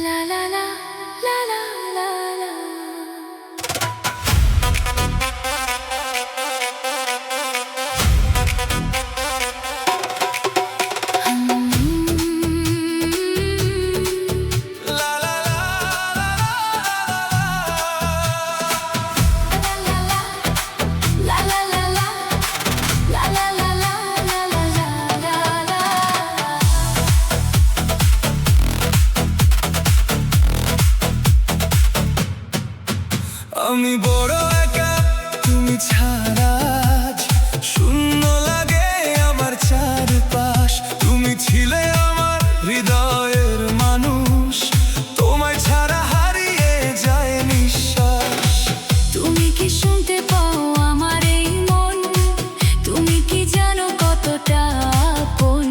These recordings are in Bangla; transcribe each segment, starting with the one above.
La la la la la la la. আমি বড় একা তুমি ছাড়া আজ শূন্য লাগে আমার চারপাশ। তুমি ছিলে আমার হৃদয়ের মানুষ, তোমায় ছাড়া হারিয়ে যায় নিঃশ্বাস। তুমি কি শুনতে পাও আমার এই মন? তুমি কি জানো কতটা আপন?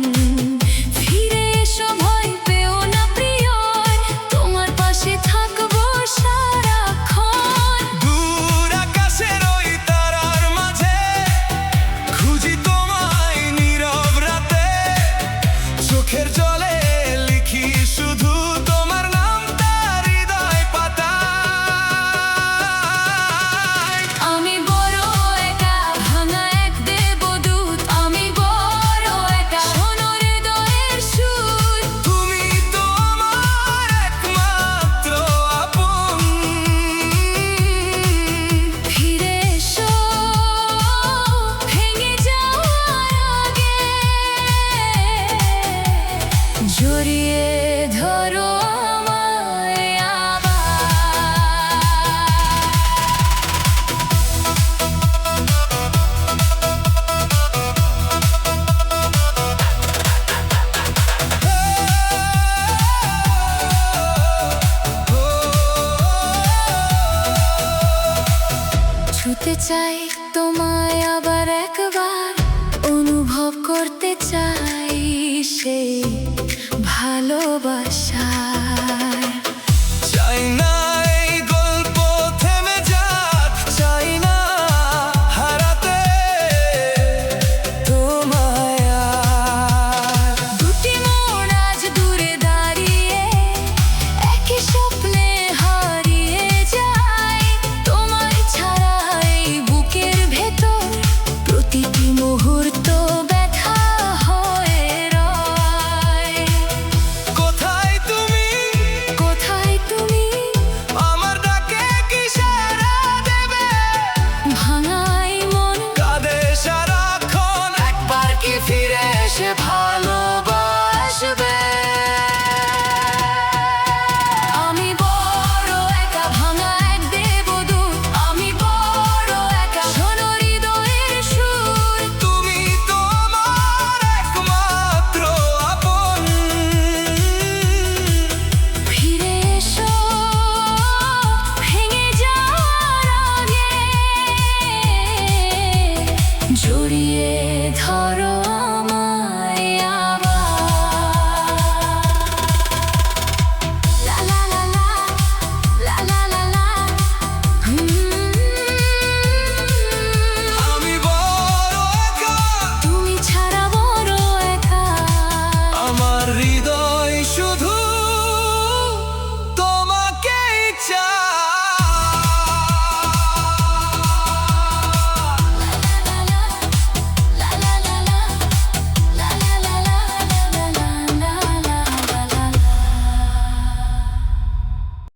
ফিরে এসো, ভয় পেও না প্রিয়, তোমার পাশে থাকবো সারাক্ষণ। দূর আকাশের ওই তারার মাঝে খুঁজি তোমায় নীরব রাতে, চোখের জলে লিখি শুধু তোমার নামটা হৃদয় পাতায়। আমি বড় একা, ভাঙা এক দেবদূত। আমি বড় একা, শোনো হৃদয়ের সুর। তুমি তো আমার একমাত্র আপন। ফিরে এসো, ভেঙে যাওয়ার আগে জড়িয়ে ধরো আমায় আবার। ছুতে চাই তোমায় আবার একবার, অনুভব করতে চাই সেই ভালোবাসা।